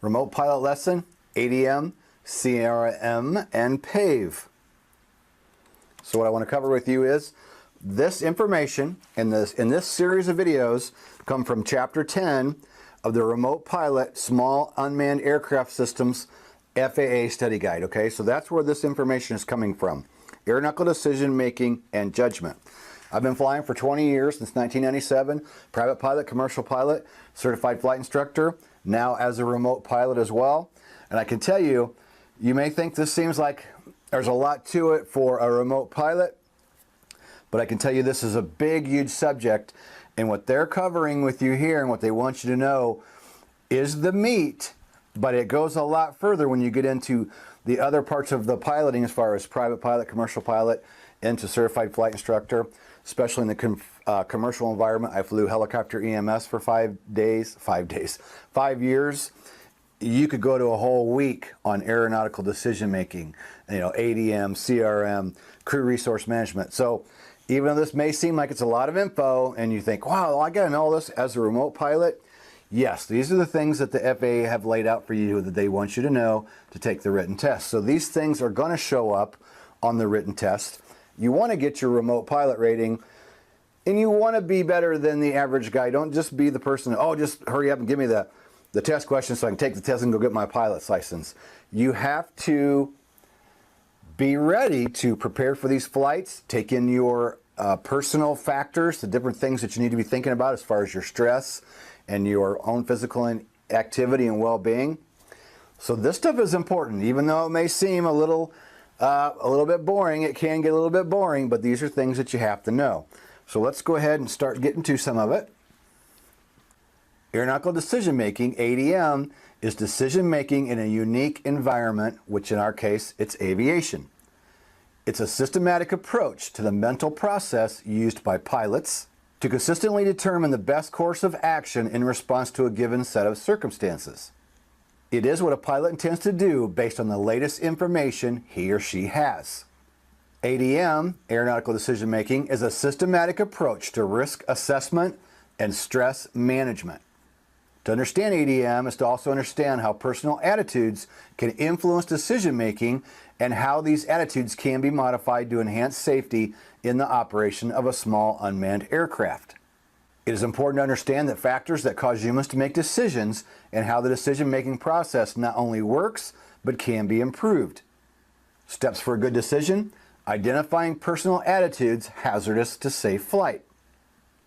Remote pilot lesson, ADM, CRM, and PAVE. So what I want to cover with you is this information in this series of videos come from Chapter 10 of the Remote Pilot Small Unmanned Aircraft Systems FAA Study Guide. Okay, so that's where this information is coming from. Aeronautical decision making and judgment. I've been flying for 20 years, since 1997, private pilot, commercial pilot, certified flight instructor, now as a remote pilot as well. And I can tell you, you may think this seems like there's a lot to it for a remote pilot, but I can tell you this is a big, huge subject, and what they're covering with you here and what they want you to know is the meat, but it goes a lot further when you get into the other parts of the piloting as far as private pilot, commercial pilot, into certified flight instructor, especially in the commercial environment. I flew helicopter EMS for 5 years. You could go to a whole week on aeronautical decision making, ADM, CRM, crew resource management. So even though this may seem like it's a lot of info and you think, wow, I got to know all this as a remote pilot, yes, these are the things that the FAA have laid out for you that they want you to know to take the written test. So these things are going to show up on the written test. You want to get your remote pilot rating, and you want to be better than the average guy. Don't just be the person, oh, just hurry up and give me the test question so I can take the test and go get my pilot's license. You have to be ready to prepare for these flights, take in your personal factors, the different things that you need to be thinking about as far as your stress and your own physical activity and well-being. So this stuff is important, even though it may seem a little bit boring. It can get a little bit boring, but these are things that you have to know. So let's go ahead and start getting to some of it. Aeronautical decision making, ADM, is decision making in a unique environment, which in our case, it's aviation. It's a systematic approach to the mental process used by pilots to consistently determine the best course of action in response to a given set of circumstances. It is what a pilot intends to do based on the latest information he or she has. ADM, aeronautical decision making, is a systematic approach to risk assessment and stress management. To understand ADM is to also understand how personal attitudes can influence decision making and how these attitudes can be modified to enhance safety in the operation of a small unmanned aircraft. It is important to understand that factors that cause humans to make decisions and how the decision-making process not only works, but can be improved. Steps for a good decision: identifying personal attitudes hazardous to safe flight.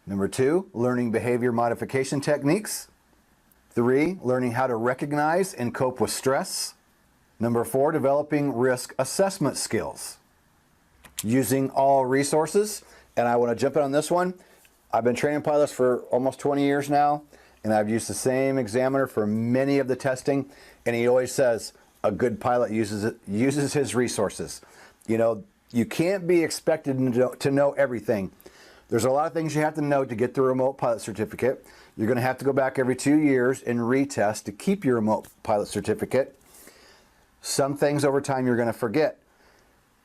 Number 2, learning behavior modification techniques. 3, learning how to recognize and cope with stress. Number 4, developing risk assessment skills. Using all resources, and I want to jump in on this one. I've been training pilots for almost 20 years now, and I've used the same examiner for many of the testing, and he always says a good pilot uses his resources. You can't be expected to know everything. There's a lot of things you have to know to get the remote pilot certificate. You're going to have to go back every 2 years and retest to keep your remote pilot certificate. Some things over time you're going to forget.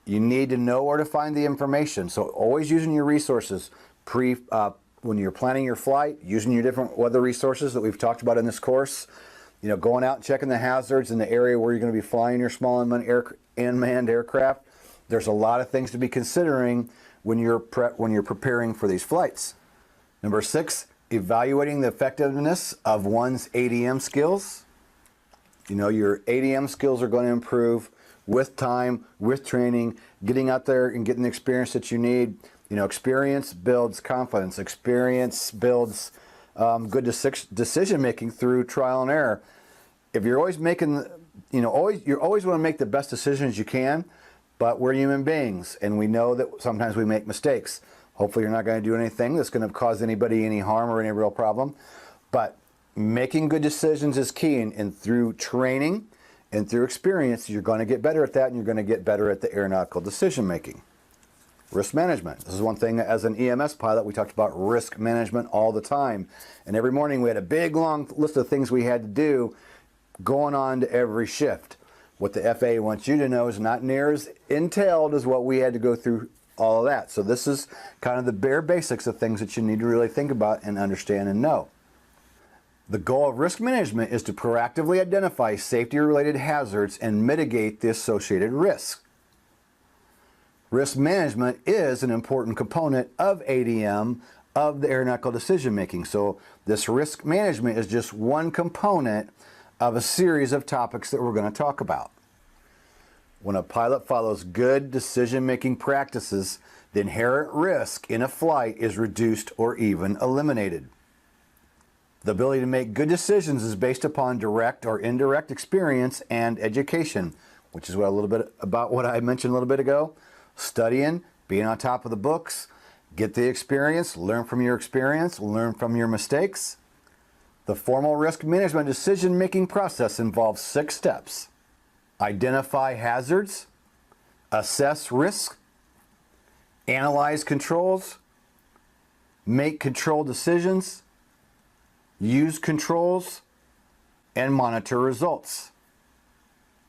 You need to know where to find the information. So always using your resources. When you're planning your flight, using your different weather resources that we've talked about in this course, going out and checking the hazards in the area where you're going to be flying your small unmanned aircraft. There's a lot of things to be considering when you're preparing for these flights. Number 6, evaluating the effectiveness of one's ADM skills. Your ADM skills are going to improve with time, with training, getting out there and getting the experience that you need. Experience builds confidence. Experience builds good decision making through trial and error. If you're always making, you always want to make the best decisions you can, but we're human beings, and we know that sometimes we make mistakes. Hopefully, you're not going to do anything that's going to cause anybody any harm or any real problem. But making good decisions is key, and through training and through experience, you're going to get better at that, and you're going to get better at the aeronautical decision making. Risk management. This is one thing that as an EMS pilot, we talked about risk management all the time. And every morning we had a big long list of things we had to do going on to every shift. What the FAA wants you to know is not near as entailed as what we had to go through all of that. So this is kind of the bare basics of things that you need to really think about and understand and know. The goal of risk management is to proactively identify safety-related hazards and mitigate the associated risks. Risk management is an important component of ADM, of the aeronautical decision making. So this risk management is just one component of a series of topics that we're going to talk about. When a pilot follows good decision making practices, the inherent risk in a flight is reduced or even eliminated. The ability to make good decisions is based upon direct or indirect experience and education, which is what a little bit about what I mentioned a little bit ago. Studying, being on top of the books, get the experience, learn from your experience, learn from your mistakes. The formal risk management decision-making process involves 6 steps. Identify hazards, assess risk, analyze controls, make control decisions, use controls, and monitor results.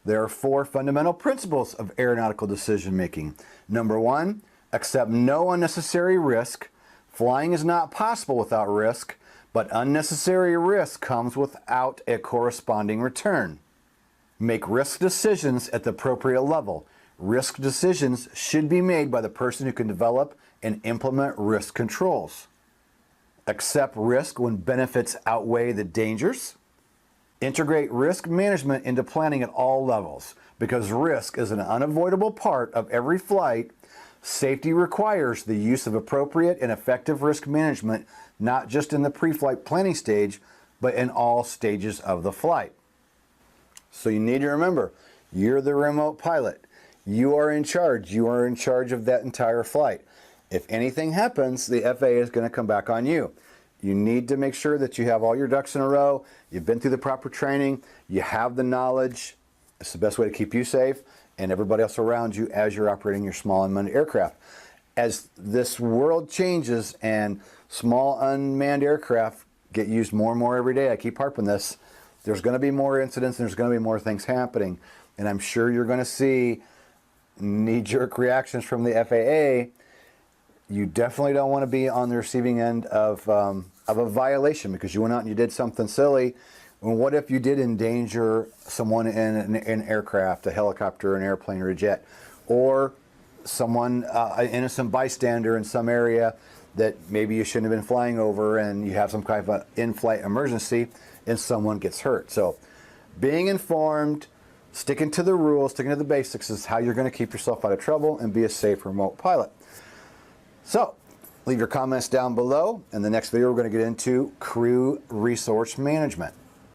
There are 4 fundamental principles of aeronautical decision making. Number 1, accept no unnecessary risk. Flying is not possible without risk, but unnecessary risk comes without a corresponding return. Make risk decisions at the appropriate level. Risk decisions should be made by the person who can develop and implement risk controls. Accept risk when benefits outweigh the dangers. Integrate risk management into planning at all levels. Because risk is an unavoidable part of every flight, safety requires the use of appropriate and effective risk management, not just in the pre-flight planning stage, but in all stages of the flight. So you need to remember, you're the remote pilot. You are in charge. You are in charge of that entire flight. If anything happens, the FAA is going to come back on you. You need to make sure that you have all your ducks in a row, you've been through the proper training, you have the knowledge. It's the best way to keep you safe and everybody else around you as you're operating your small unmanned aircraft. As this world changes and small unmanned aircraft get used more and more every day, I keep harping this, there's going to be more incidents and there's going to be more things happening. And I'm sure you're going to see knee-jerk reactions from the FAA. You definitely don't want to be on the receiving end of a violation because you went out and you did something silly. And what if you did endanger someone in an aircraft, a helicopter, an airplane, or a jet, or someone, an innocent bystander in some area that maybe you shouldn't have been flying over, and you have some kind of an in-flight emergency and someone gets hurt. So being informed, sticking to the rules, sticking to the basics is how you're going to keep yourself out of trouble and be a safe remote pilot. So leave your comments down below. In the next video, we're going to get into crew resource management.